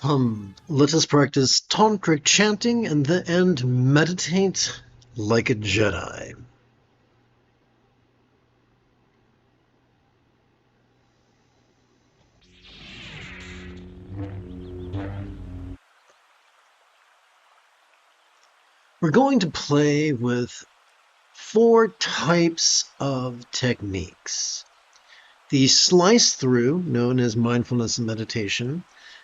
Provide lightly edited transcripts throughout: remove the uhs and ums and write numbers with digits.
Let us practice Tantric Chanting and meditate like a Jedi. We're going to play with 4 types of techniques. The slice through, known as mindfulness and meditation,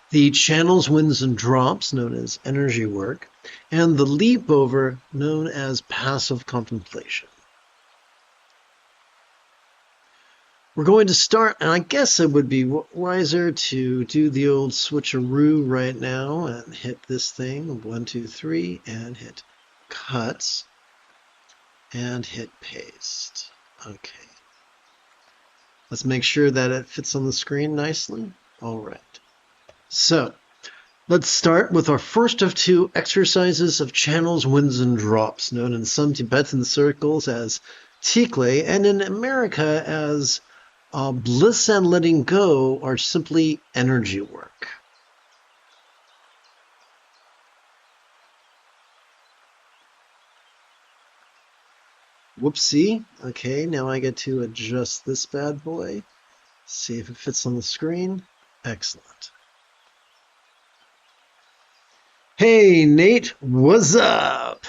the channels, winds, and drops, known as energy work, and the leap over, known as passive contemplation. We're going to start, and I guess it would be wiser to do the old switcheroo right now and hit this thing, 1, 2, 3, and hit cut, and hit paste. Okay. Let's make sure that it fits on the screen nicely. All right. So, let's start with our first of 2 exercises of channels, winds, and drops, known in some Tibetan circles as Jigme, and in America as bliss and letting go, or simply energy work. Whoopsie. Okay, now I get to adjust this bad boy. See if it fits on the screen. Excellent. Hey, Nate, what's up?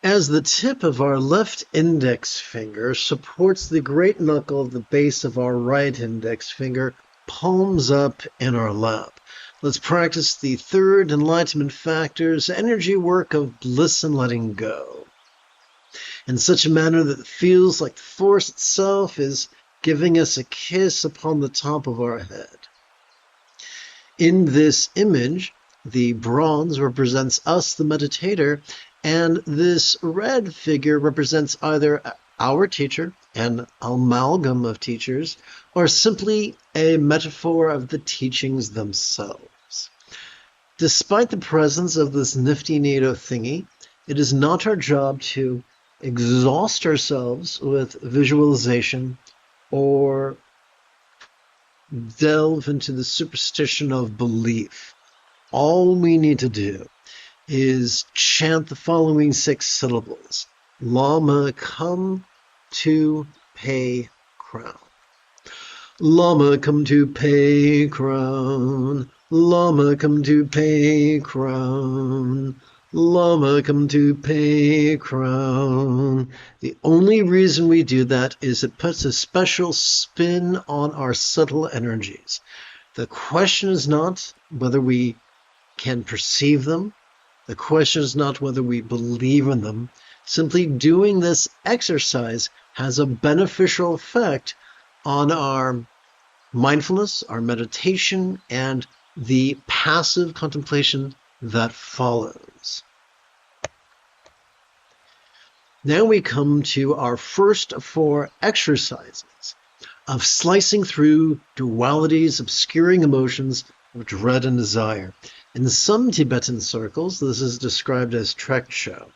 As the tip of our left index finger supports the great knuckle of the base of our right index finger, palms up in our lap. Let's practice the 3rd enlightenment factor's energy work of bliss and letting go, in such a manner that it feels like the force itself is giving us a kiss upon the top of our head. In this image, the bronze represents us, the meditator, and this red figure represents either our teacher, an amalgam of teachers, or simply a metaphor of the teachings themselves. Despite the presence of this nifty NATO thingy, it is not our job to exhaust ourselves with visualization or delve into the superstition of belief. All we need to do is chant the following 6 syllables. Lama, come to pay crown. Lama, come to pay crown. Lama, come to pay crown. Lama, come to pay crown. The only reason we do that is it puts a special spin on our subtle energies. The question is not whether we can perceive them. The question is not whether we believe in them. Simply doing this exercise has a beneficial effect on our mindfulness, our meditation, and the passive contemplation that follows. Now we come to our first of 4 exercises of slicing through dualities, obscuring emotions of dread and desire. In some Tibetan circles, this is described as treksho.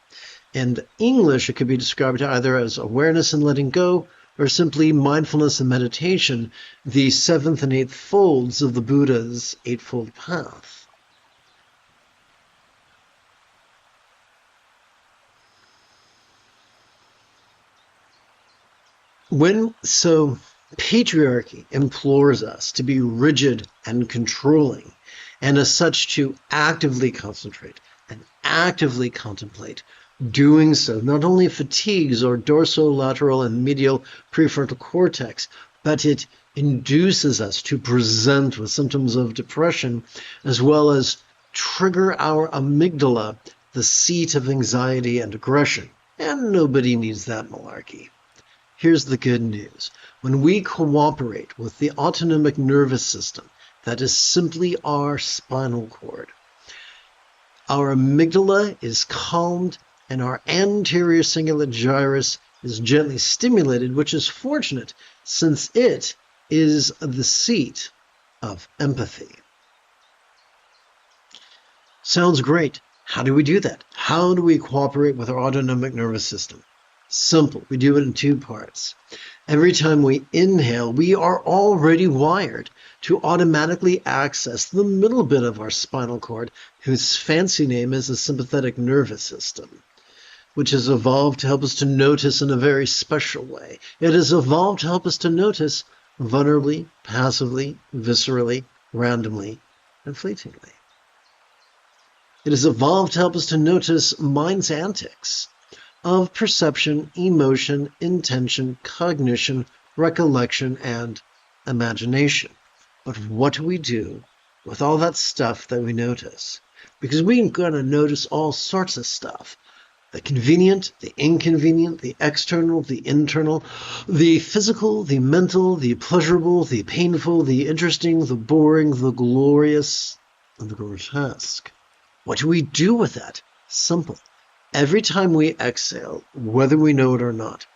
In English, it could be described either as awareness and letting go, or simply mindfulness and meditation, the 7th and 8th folds of the Buddha's Eightfold Path. Patriarchy implores us to be rigid and controlling, and as such to actively concentrate and actively contemplate. Doing so not only fatigues our dorsolateral and medial prefrontal cortex, but it induces us to present with symptoms of depression, as well as trigger our amygdala, the seat of anxiety and aggression. And nobody needs that malarkey. Here's the good news. When we cooperate with the autonomic nervous system, that is simply our spinal cord, our amygdala is calmed and our anterior cingulate gyrus is gently stimulated, which is fortunate since it is the seat of empathy. Sounds great. How do we do that? How do we cooperate with our autonomic nervous system? Simple. We do it in two parts. Every time we inhale, we are already wired to automatically access the middle bit of our spinal cord, whose fancy name is the sympathetic nervous system, which has evolved to help us to notice in a very special way. It has evolved to help us to notice vulnerably, passively, viscerally, randomly, and fleetingly. It has evolved to help us to notice mind's antics of perception, emotion, intention, cognition, recollection, and imagination. But what do we do with all that stuff that we notice? Because we're going to notice all sorts of stuff. The convenient, the inconvenient, the external, the internal, the physical, the mental, the pleasurable, the painful, the interesting, the boring, the glorious, and the grotesque. What do we do with that? Simple. Every time we exhale, whether we know it or not,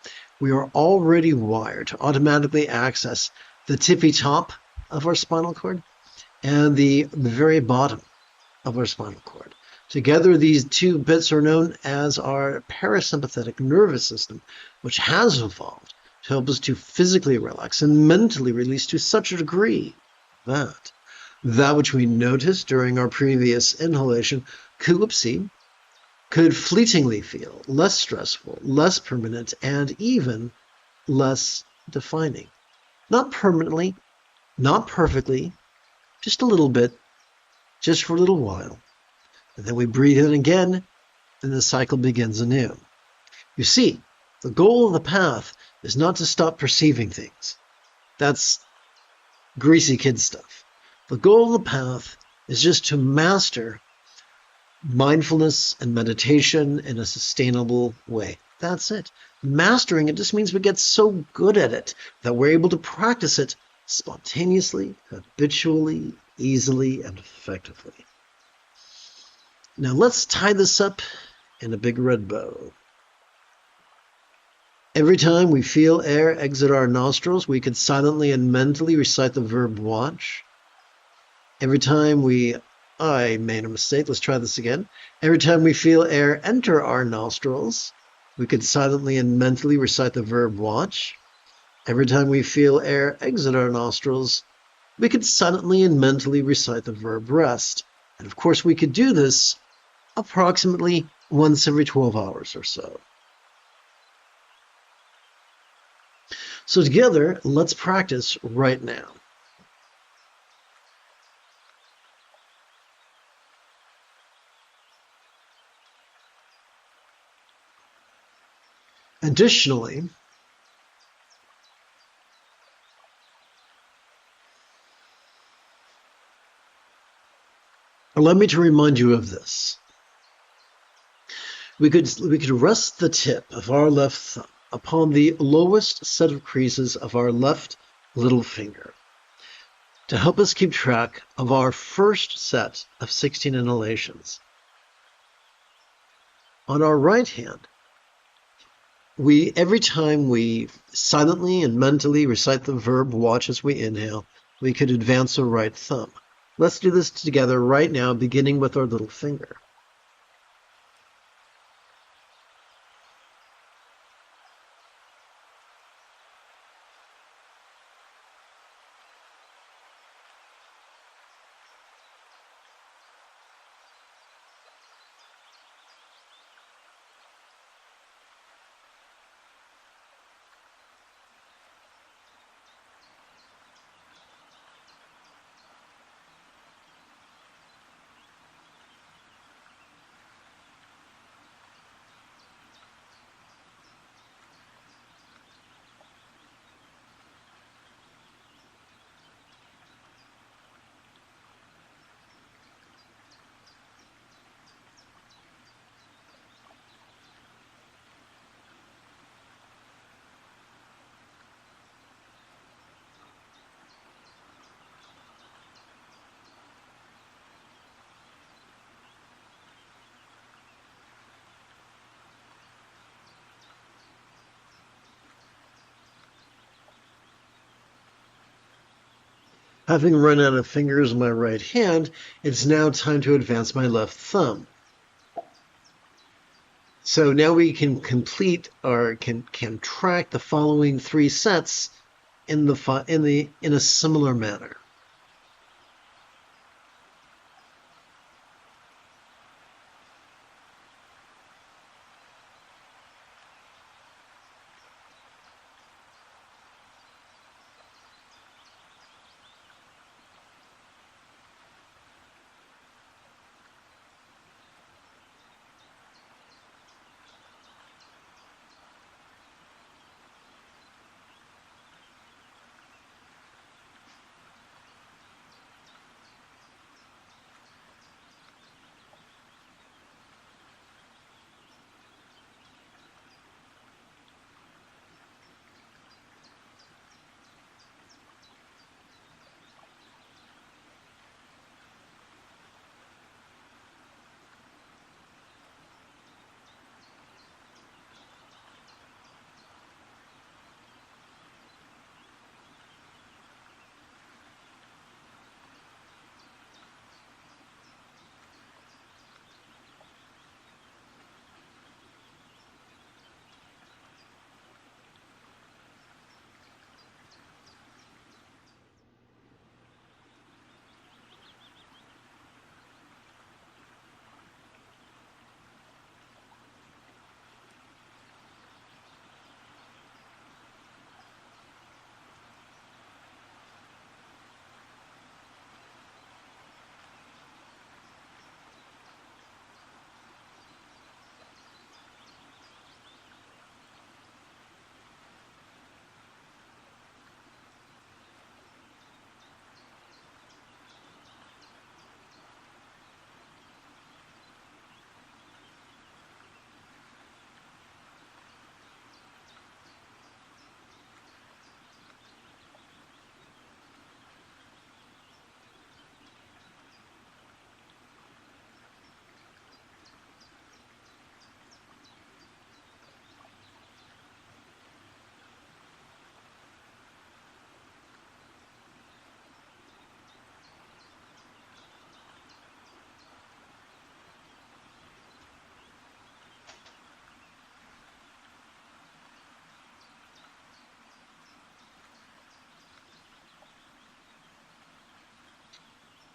we are already wired to automatically access the tippy top of our spinal cord and the very bottom of our spinal cord. Together, these two bits are known as our parasympathetic nervous system, which has evolved to help us to physically relax and mentally release to such a degree that which we noticed during our previous inhalation could fleetingly feel less stressful, less permanent, and even less defining. Not permanently, not perfectly, just a little bit, just for a little while. And then we breathe in again, and the cycle begins anew. You see, the goal of the path is not to stop perceiving things. That's greasy kid stuff. The goal of the path is just to master mindfulness and meditation in a sustainable way. That's it. Mastering it just means we get so good at it that we're able to practice it spontaneously, habitually, easily, and effectively. Now let's tie this up in a big red bow. Every time we feel air exit our nostrils, we could silently and mentally recite the verb watch. Every time I made a mistake, let's try this again. Every time we feel air enter our nostrils, we could silently and mentally recite the verb watch. Every time we feel air exit our nostrils, we could silently and mentally recite the verb rest. And of course, we could do this approximately once every 12 hours or so. So together, let's practice right now. Additionally, allow me to remind you of this. We could rest the tip of our left thumb upon the lowest set of creases of our left little finger to help us keep track of our first set of 16 inhalations. On our right hand, every time we silently and mentally recite the verb watch as we inhale, we could advance our right thumb. Let's do this together right now, beginning with our little finger. Having run out of fingers in my right hand, it's now time to advance my left thumb. So now we can complete or can track the following 3 sets in a similar manner.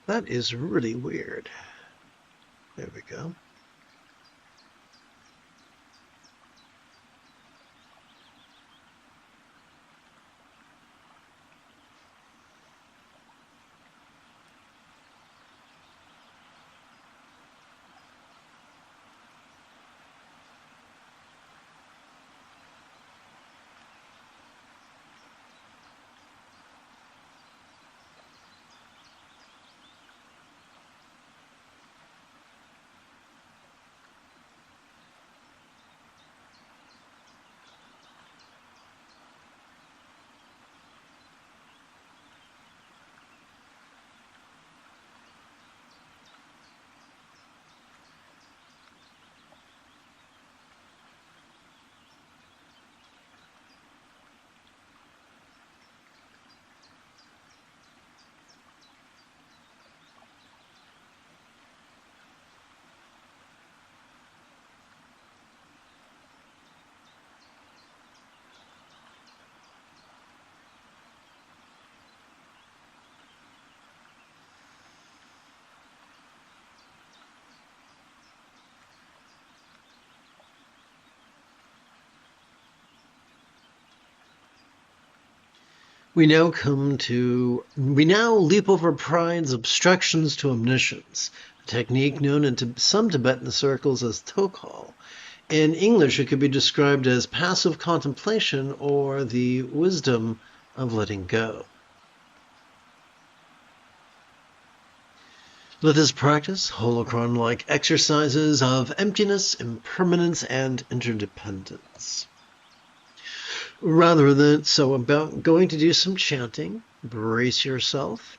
That is really weird. There we go. We now leap over pride's obstructions to omniscience, a technique known in some Tibetan circles as tokal. In English, it could be described as passive contemplation or the wisdom of letting go. Let us practice holocron-like exercises of emptiness, impermanence, and interdependence. About going to do some chanting, brace yourself.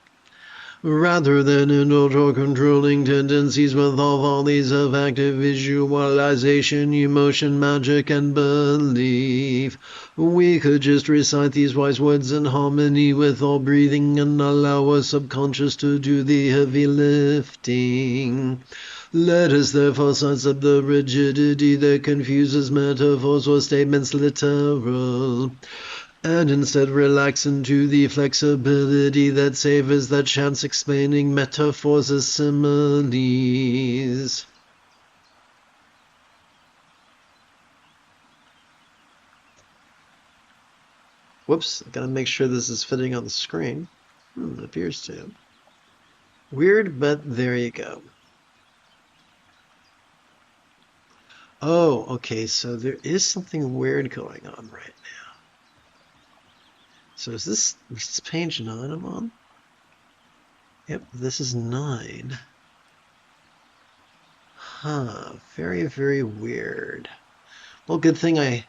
Rather than indulge our controlling tendencies with all volleys of active visualization, emotion, magic, and belief, we could just recite these wise words in harmony with our breathing and allow our subconscious to do the heavy lifting. Let us therefore sidestep the rigidity that confuses metaphors or statements literal, and instead relax into the flexibility that savors the chance explaining metaphors as similes. Whoops, gotta make sure this is fitting on the screen. It appears to. Weird, but there you go. Oh, okay, so there is something weird going on right now. So is this page 9 I'm on? Yep, this is 9. Huh, very, very weird. Well, good thing it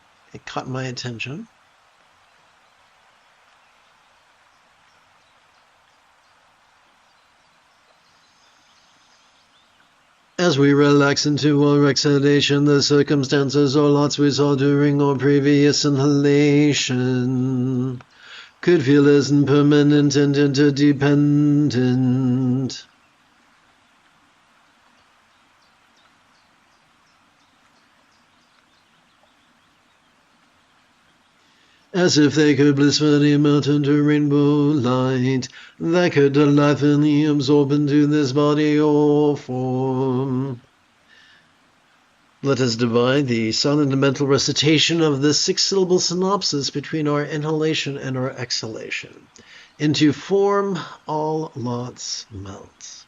caught my attention. As we relax into our exhalation, the circumstances or lots we saw during our previous inhalation could feel as impermanent and interdependent. As if they could blissfully melt into rainbow light that could delightfully absorb into this body or form. Let us divide the silent and mental recitation of the 6-syllable synopsis between our inhalation and our exhalation into form all lots melt.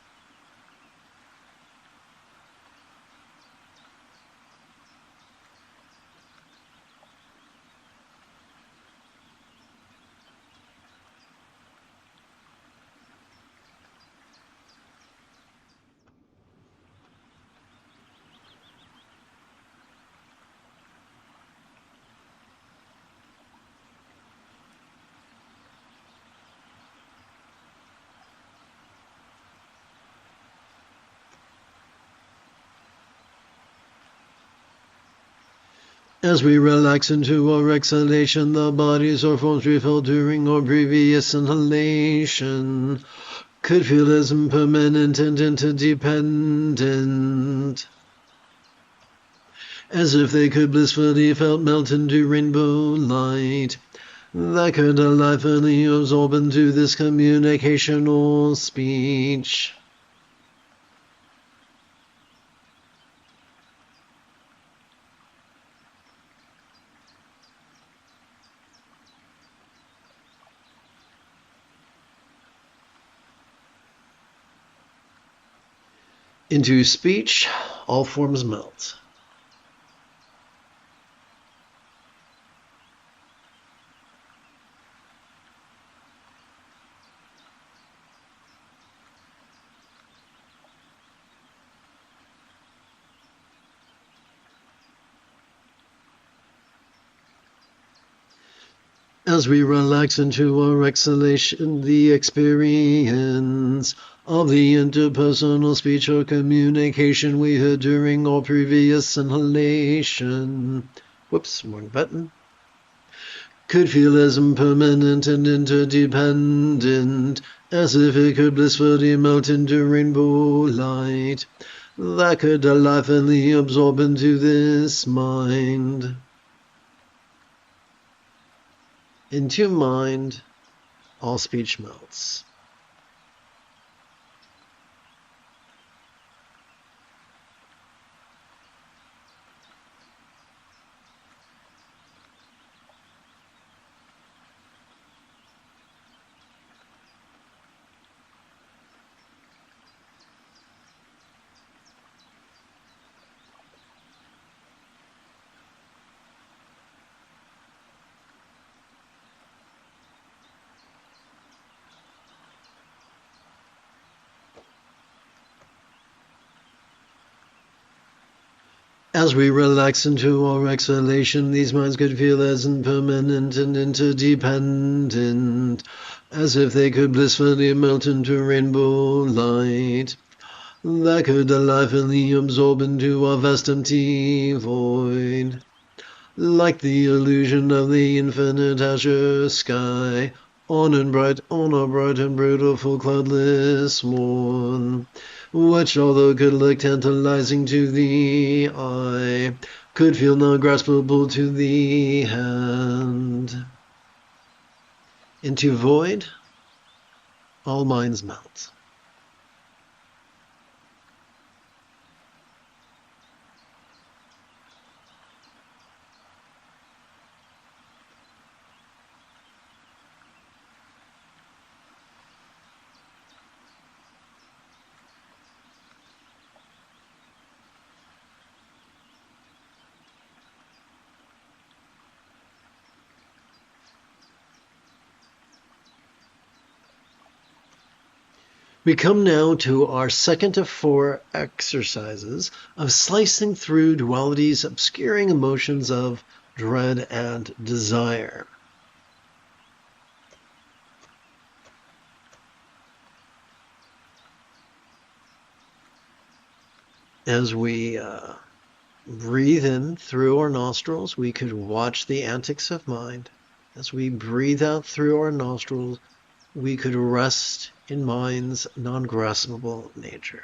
As we relax into our exhalation, the bodies or forms we felt during our previous inhalation could feel as impermanent and interdependent, as if they could blissfully felt melt into rainbow light that could delightfully absorb into this communication or speech. Into speech, all forms melt. As we relax into our exhalation, the experience of the interpersonal speech or communication we heard during our previous inhalation, whoops, wrong button, could feel as impermanent and interdependent, as if it could blissfully melt into rainbow light that could delightfully absorb into this mind. Into mind, all speech melts. As we relax into our exhalation, these minds could feel as impermanent and interdependent, as if they could blissfully melt into rainbow light that could delightfully absorb into our vast empty void, like the illusion of the infinite azure sky on a bright and beautiful cloudless morn. which although could look tantalizing to the eye, could feel not graspable to the hand. Into void, all minds melt. We come now to our second of 4 exercises of slicing through duality's obscuring emotions of dread and desire. As we breathe in through our nostrils, we could watch the antics of mind. As we breathe out through our nostrils, we could rest in mind's non-graspable nature.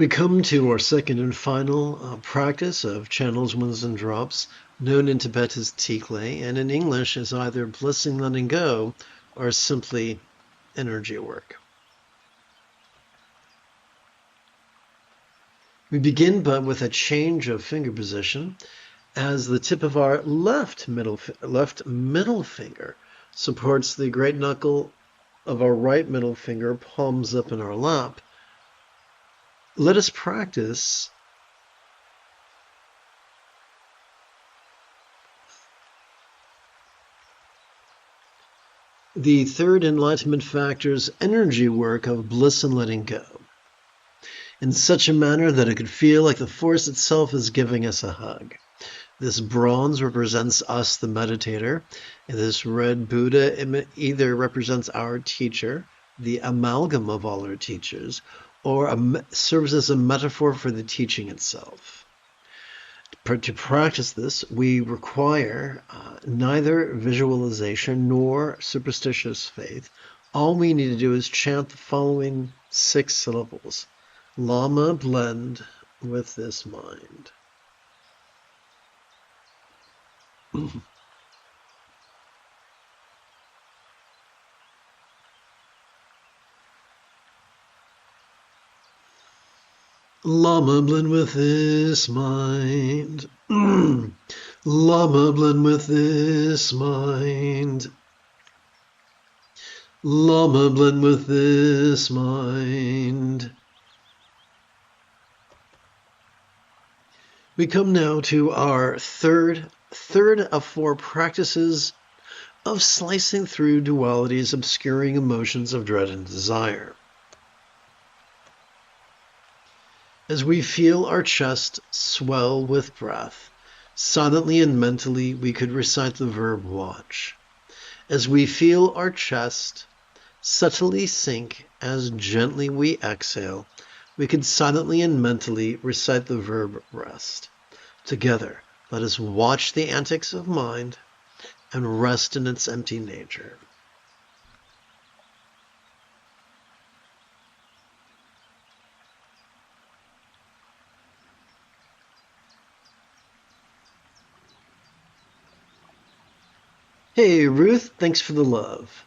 We come to our second and final practice of channels, winds, and drops, known in Tibet as Tikle, and in English as either blissing, letting go, or simply energy work. We begin but with a change of finger position as the tip of our left middle finger supports the great knuckle of our right middle finger, palms up in our lap. Let us practice the third enlightenment factor's energy work of bliss and letting go in such a manner that it could feel like the force itself is giving us a hug. This bronze represents us, the meditator, and this red Buddha either represents our teacher, the amalgam of all our teachers, or serves as a metaphor for the teaching itself. To practice this, we require neither visualization nor superstitious faith. All we need to do is chant the following 6 syllables. Lama, blend with this mind. Lama, blend with this mind. Lama, blend with this mind. Lama, blend with this mind. We come now to our third of 4 practices of slicing through duality's obscuring emotions of dread and desire. As we feel our chest swell with breath, silently and mentally we could recite the verb watch. As we feel our chest subtly sink as gently we exhale, we could silently and mentally recite the verb rest. Together, let us watch the antics of mind and rest in its empty nature. Hey, Ruth, thanks for the love.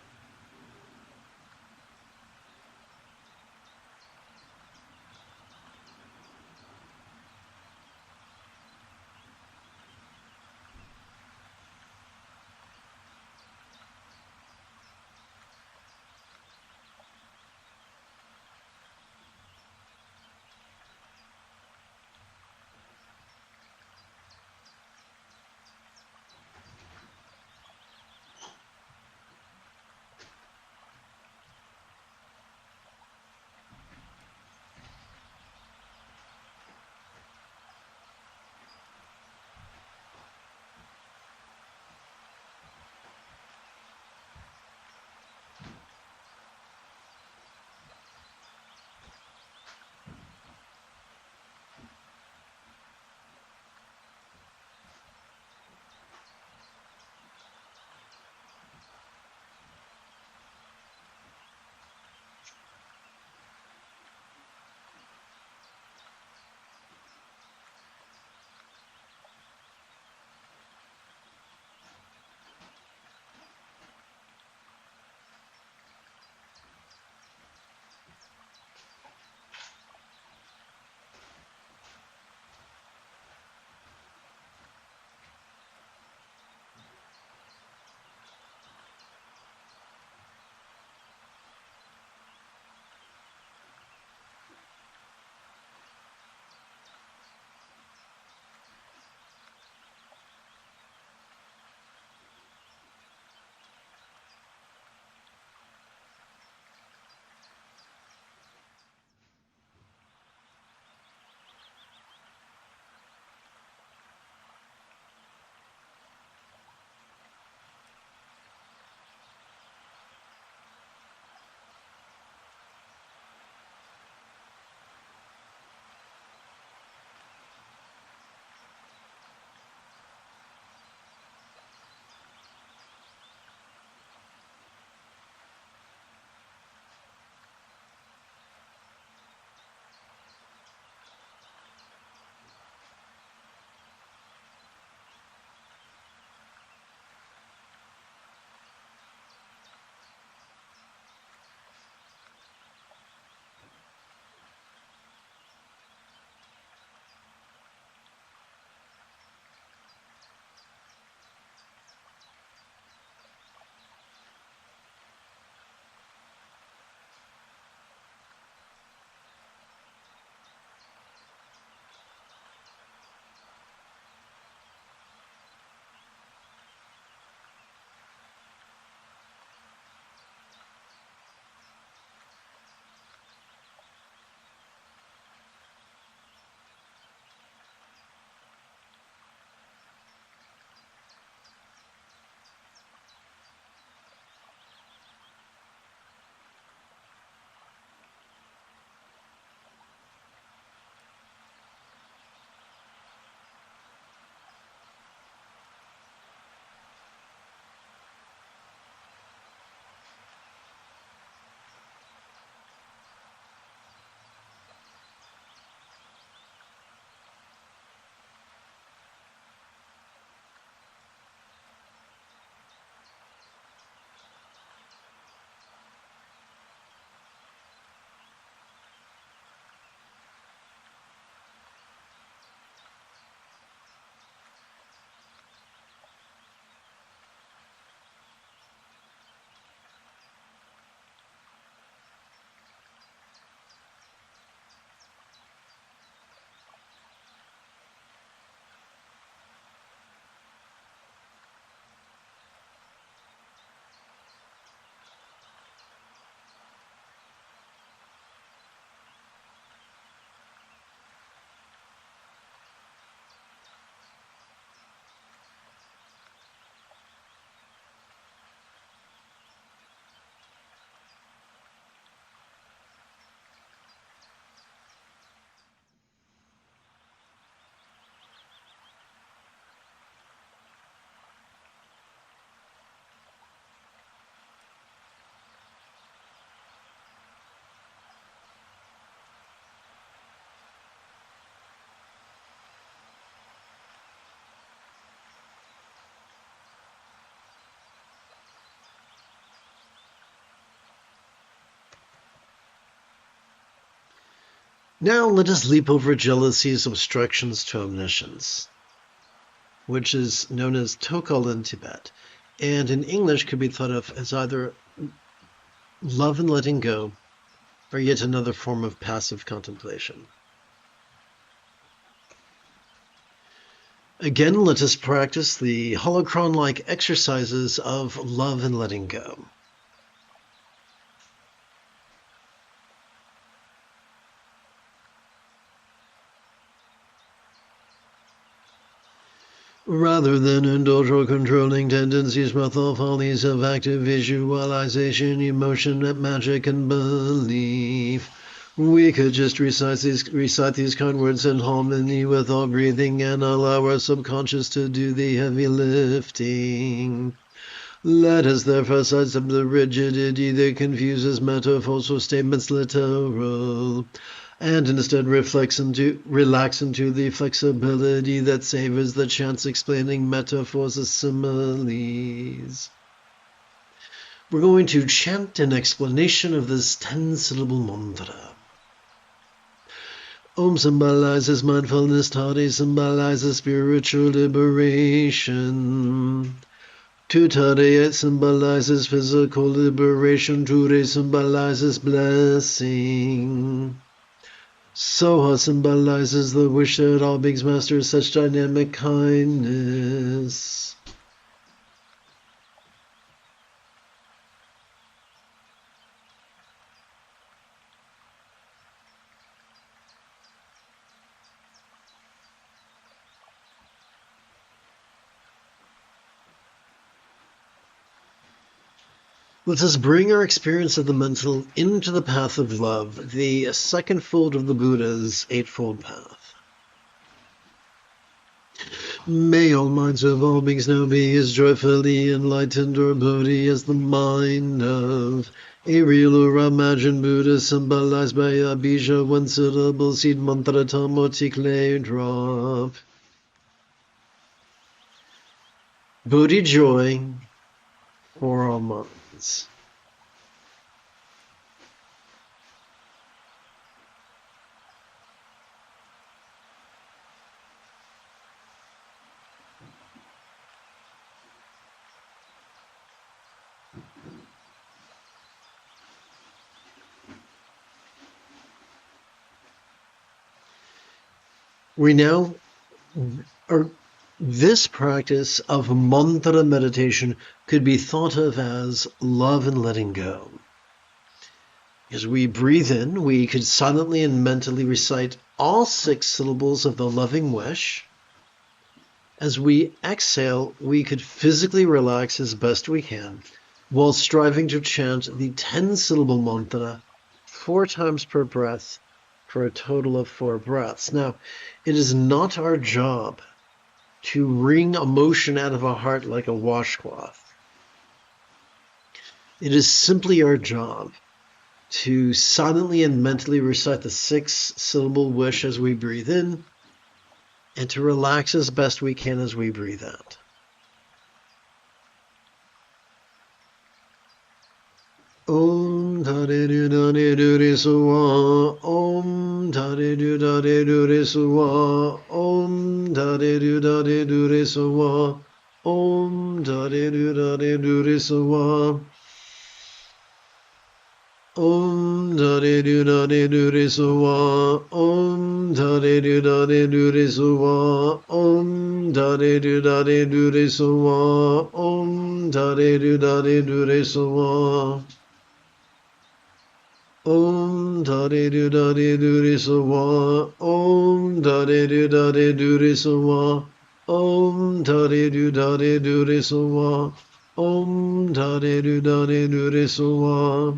Now let us leap over jealousy's obstructions to omniscience, which is known as Tokal in Tibet, and in English could be thought of as either love and letting go, or yet another form of passive contemplation. Again, let us practice the holocron-like exercises of love and letting go. Rather than indulge or controlling tendencies, mental follies of active visualization, emotion, magic, and belief, we could just recite these kind words in harmony with our breathing and allow our subconscious to do the heavy lifting. Let us therefore sidestep the rigidity that confuses metaphors or statements literal, and instead relax into the flexibility that savors the chance explaining metaphors as similes. We're going to chant an explanation of this 10-syllable mantra. Om symbolizes mindfulness, Tade symbolizes spiritual liberation. Tutade symbolizes physical liberation, Ture symbolizes blessing. Soha symbolizes the wish that all beings master such dynamic kindness. Let us bring our experience of the mental into the path of love, the second fold of the Buddha's eightfold path. May all minds of all beings now be as joyfully enlightened or Bodhi as the mind of a real or imagined Buddha, symbolized by a bija, one syllable seed mantra tamoti clay drop. Bodhi joy for all minds. This practice of mantra meditation could be thought of as love and letting go. As we breathe in, we could silently and mentally recite all 6 syllables of the loving wish. As we exhale, we could physically relax as best we can, while striving to chant the 10-syllable mantra 4 times per breath, for a total of 4 breaths. Now, it is not our job to wring emotion out of our heart like a washcloth. It is simply our job to silently and mentally recite the 6-syllable wish as we breathe in, and to relax as best we can as we breathe out. Om Tade Du Dade Du Re Suwa, Om Tade Du Dade Du Re Suwa, Om Tade Du Dade Du Re Suwa, Om Tade Du Dade Du Re Suwa, Om Tade Du Dade Du Re Suwa, Om Tade Du Dade Du Re Suwa, Om Tade Du Dade Du Re Suwa, Om Tade Du Dade Du Re Suwa. Om Tade Du Dade Du Re Suwa, Om Tade Du Dade Du Re Suwa, Om Tade Du Dade Du Re Suwa, Om Tade Du Dade Du Re Suwa,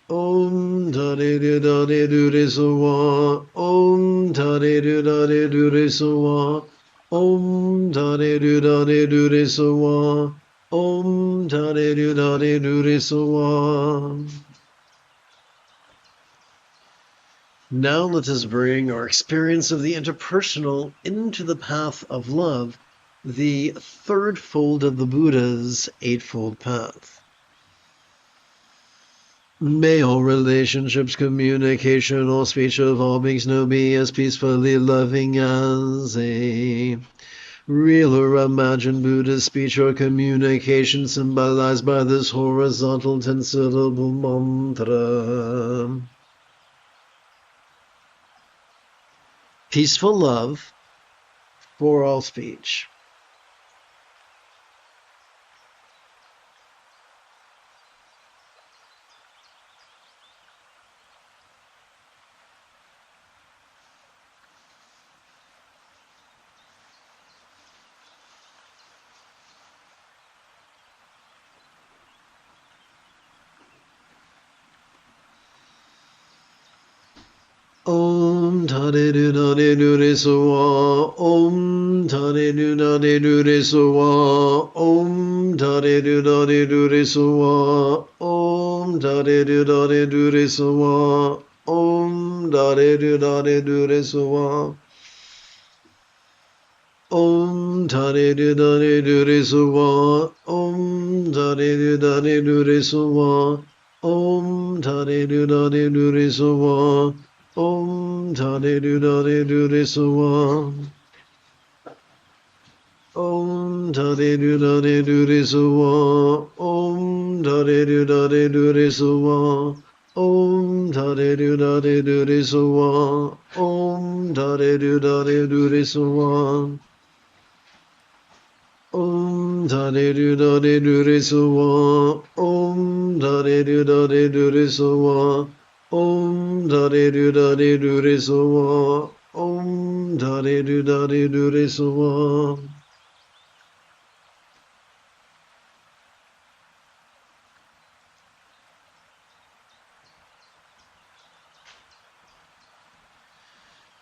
Om Tade Du Dade Du Re Suwa, Om Tade Du Dade Du Re Suwa, Om Tade Du Dade Du Re Suwa, Om Tade Du Dade Du Re Suwa. Now let us bring our experience of the interpersonal into the path of love, the third fold of the Buddha's eightfold path. May all relationships, communication, all speech of all beings know be as peacefully loving as a real or imagined Buddhist speech or communication symbolized by this horizontal 10-syllable mantra. Peaceful love for all speech. Om Tare Du Nare Du Re Soa. Om Tare Du Nare Du Re Soa. Om Tare Du Nare Du Re Soa. Om Tare Du Nare Du Re Soa. Om Tare Du Nare Du Re Soa. Om Tare Du Nare Du Re Soa. Om Tare Du Nare Du Re Soa. Om Tare Du Nare Du Re Soa. Om Tare Du Nare Du Re Soa. Om Tare Du Nare Du Re Soa. Om Tare Du Nare Du Re Soa. Om Tare Du Nare Du Re Soa. Om Tare Du Nare Du Re Soa. Om Tare Du Nare Du Re Soa. Om Tare Du Nare Du Re Soa. Om Tare Du Nare Du Re Soa. Om Tare Du Nare Du Re Soa.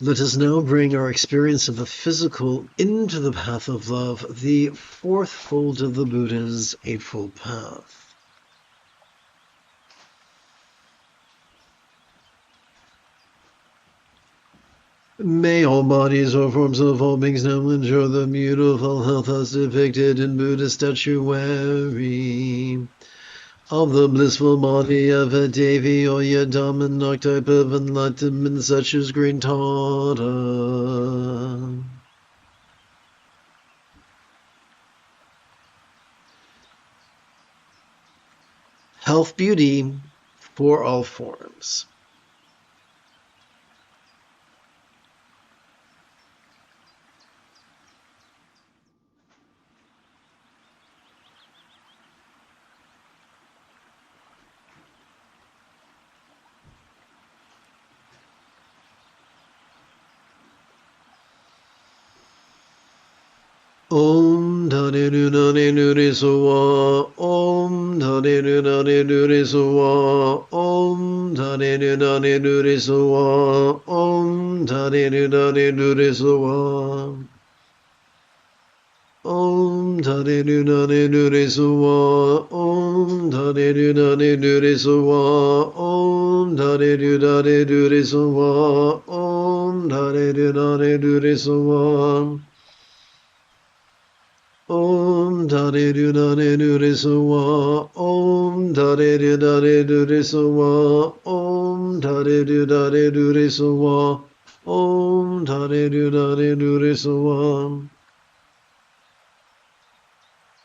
Let us now bring our experience of the physical into the path of love, the fourth fold of the Buddha's Eightfold Path. May all bodies or forms of all beings now enjoy the beautiful health as depicted in Buddhist statuary of the blissful body of a Devi or Yadam and archetype of enlightenment such as Green Tara. Health beauty for all forms. Om Tare Du Nare Du Re Soa. Om Tare Du Nare Du Re Soa. Om Tare Du Nare Du Re Soa. Om Tare Du Nare Du Re Soa. Om Tare Du Nare Du Re Soa. Om Tare Du Nare Du Re Soa. Om Tare Du Nare Du Re Soa. Om Tare Du Nare Du Re Soa. Om Tare Du Nare Du Re Soa. Om Tare Du Nare Du Re Soa. Om Tare Du Nare Du Re Soa. Om Tare Du Nare Du Re Soa.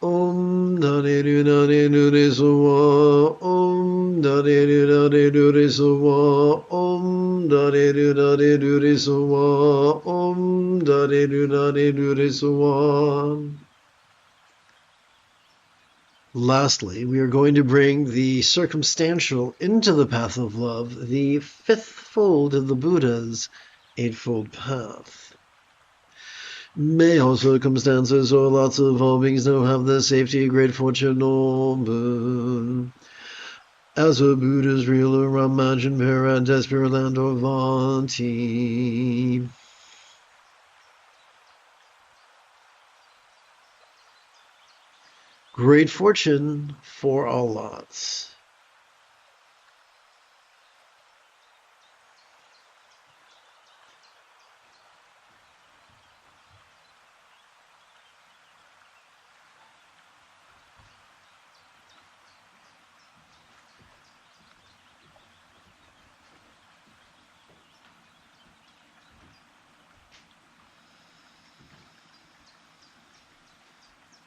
Om Tare Du Nare Du Re Soa. Om Tare Du Nare Du Re Soa. Om Tare Du Nare Du Re Soa. Om Tare Du Nare Du Re Soa. Lastly, we are going to bring the circumstantial into the path of love, the fifth fold of the Buddha's Eightfold Path. May all circumstances or lots of all beings now have the safety, great fortune, or boon. As a Buddha's real or imagined paradise, pure land or Vati. Great fortune for all lots.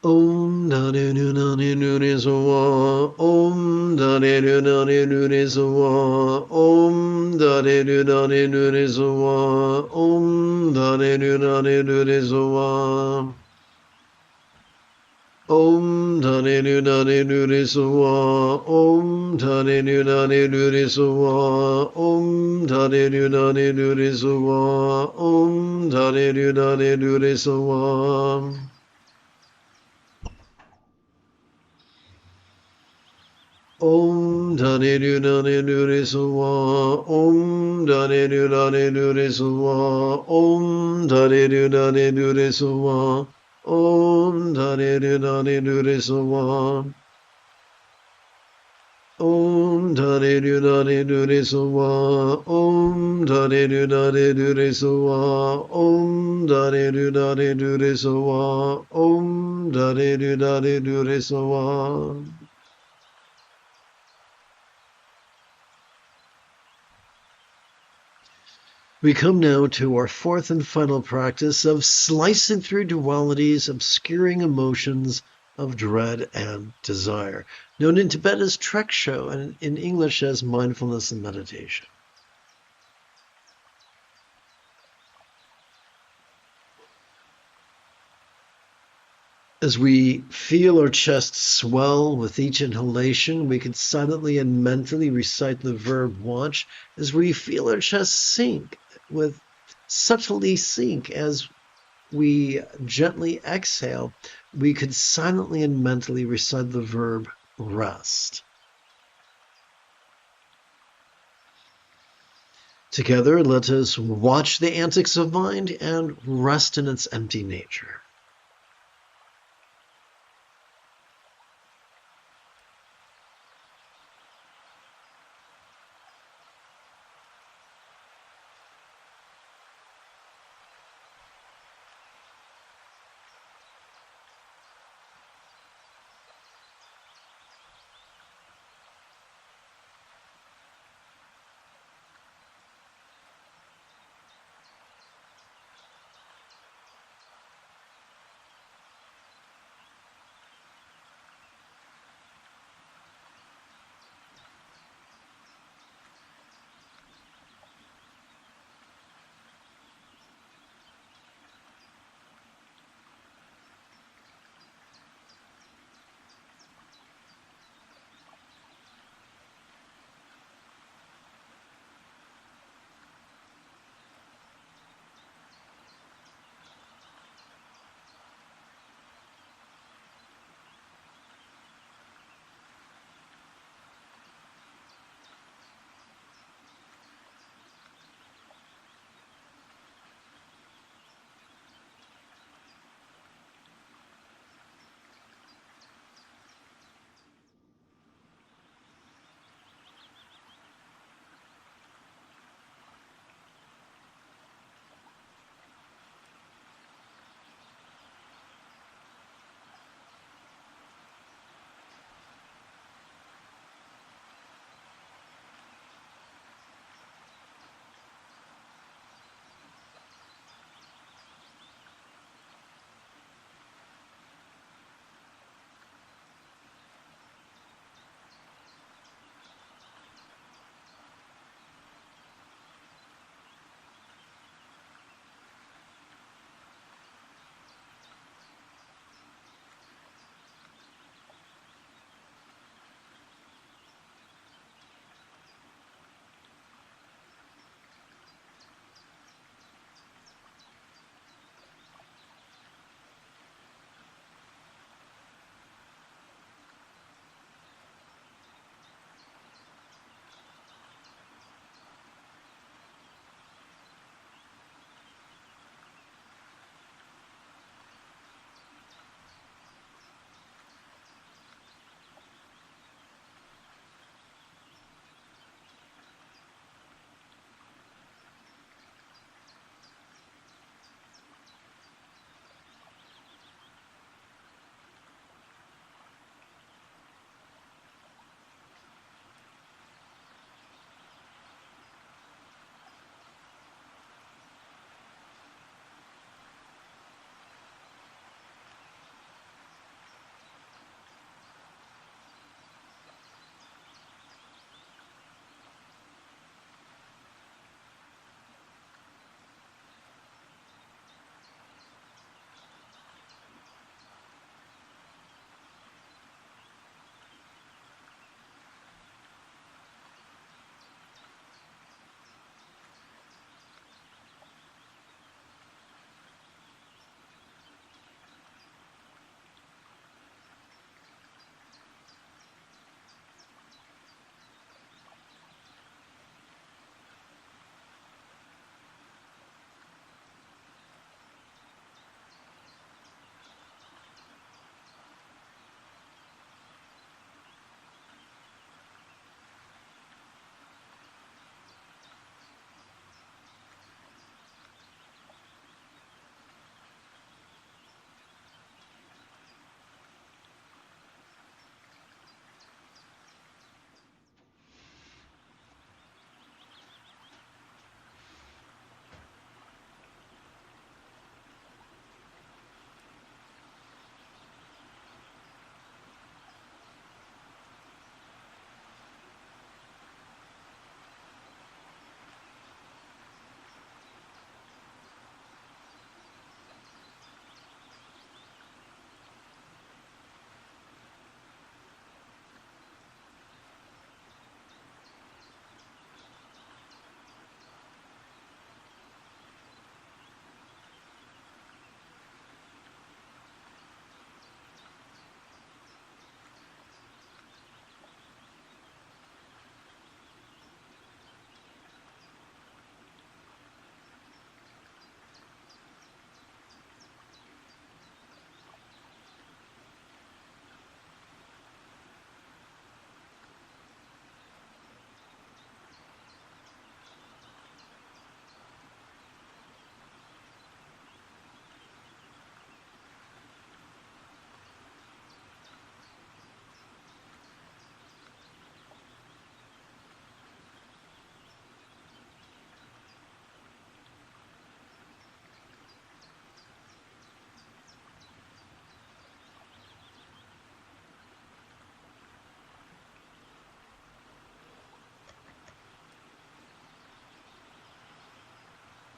Om Dani Nunani Nunisawa. Om Dani Nunani Nunisawa. Om Dani Nunani Nunisawa. Om Dani Nunani Nunisawa. Om Dhani Nunani Nunisawa. Om Dhani Nunani Nunisawa. Om Dhani Nunani Nunisawa. Om Dhani Nunani Nunisawa. Om Dhani Nunani Nunisawa. Om Dhani Nunani Nunisawa. Om Dhani Nunani Nunisawa. Om Dhani Nunani Nunisawa. Om Dhani Nunani Nunisawa. Om Dhani Nunani Nunisawa. Om Dhani Nunani Nunisawa. Om Dhani Nunani Nunisawa. We come now to our fourth and final practice of slicing through dualities, obscuring emotions of dread and desire, known in Tibet as Treksho and in English as mindfulness and meditation. As we feel our chest swell with each inhalation, we can silently and mentally recite the verb watch as we feel our chest sink subtly sink as we gently exhale. We could silently and mentally recite the verb rest. Together, let us watch the antics of mind and rest in its empty nature.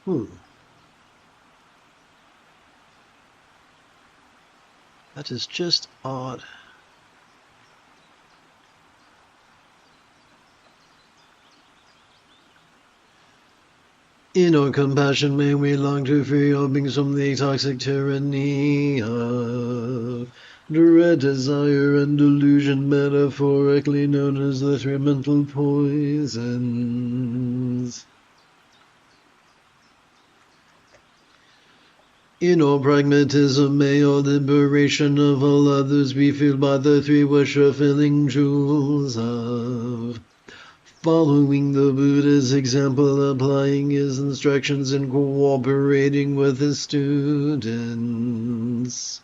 That is just odd. In our compassion may we long to free all beings from the toxic tyranny of dread, desire, and delusion, metaphorically known as the three mental poisons. In all pragmatism, may all liberation of all others be filled by the three wish-fulfilling jewels of following the Buddha's example, applying his instructions, and cooperating with his students.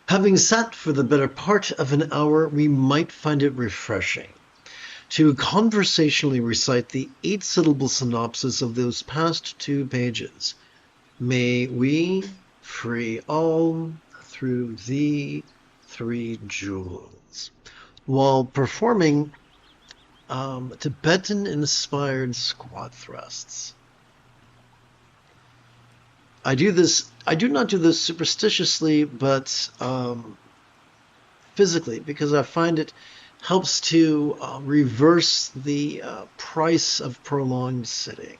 Having sat for the better part of an hour, we might find it refreshing to conversationally recite the 8-syllable synopsis of those past 2 pages. May we free all through the 3 jewels, while performing Tibetan-inspired squat thrusts. I do not do this superstitiously, but physically, because I find it helps to reverse the price of prolonged sitting.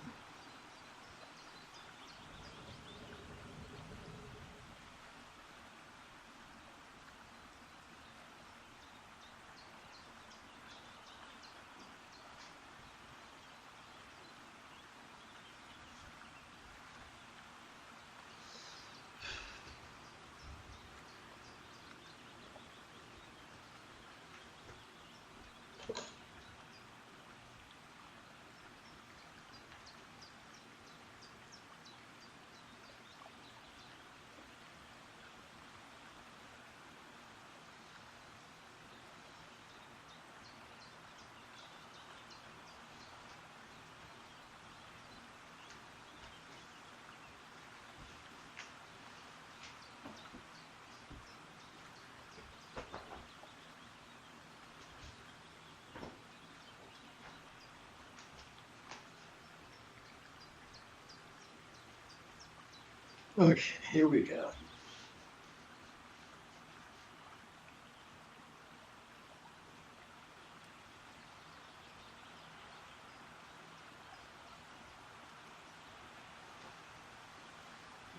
Okay, here we go.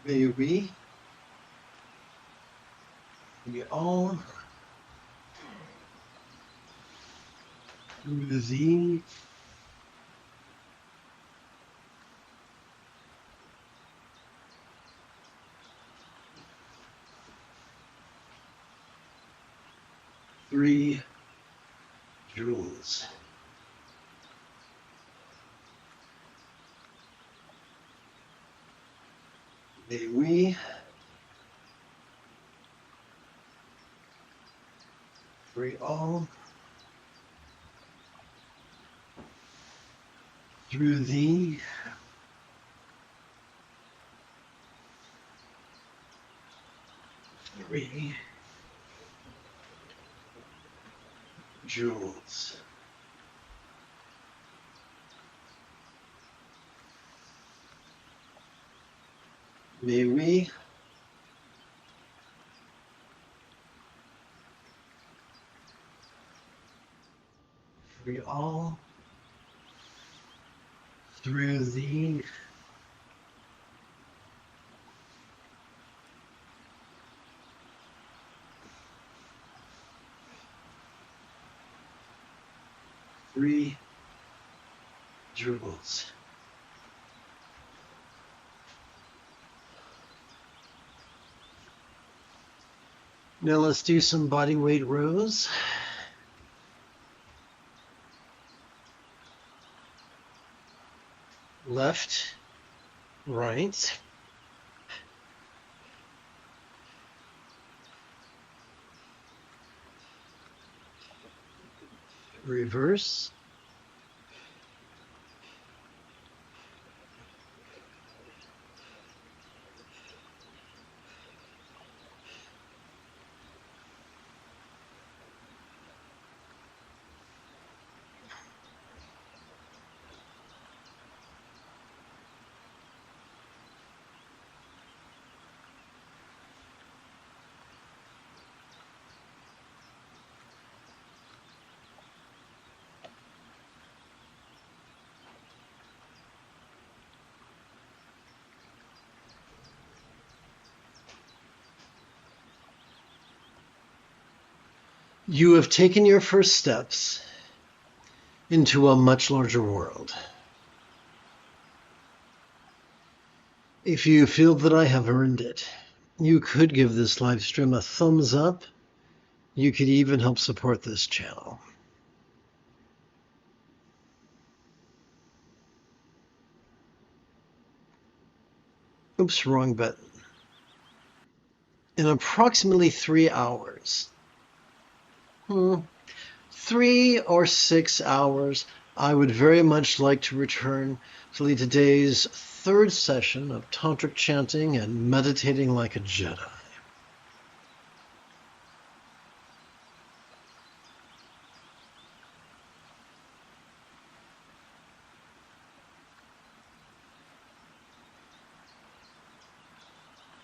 May we all through the 3 jewels. May we free all through the 3 jewels. May we free all through the 3 jewels. Now let's do some body weight rows. Left, right. Reverse. You have taken your first steps into a much larger world. If you feel that I have earned it, you could give this live stream a thumbs up. You could even help support this channel. Oops, wrong button. In approximately 3 hours, 3 or 6 hours, I would very much like to return to lead today's third session of Tantric Chanting and Meditating like a Jedi.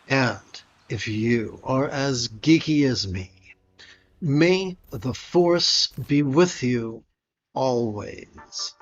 And if you are as geeky as me, may the Force be with you always.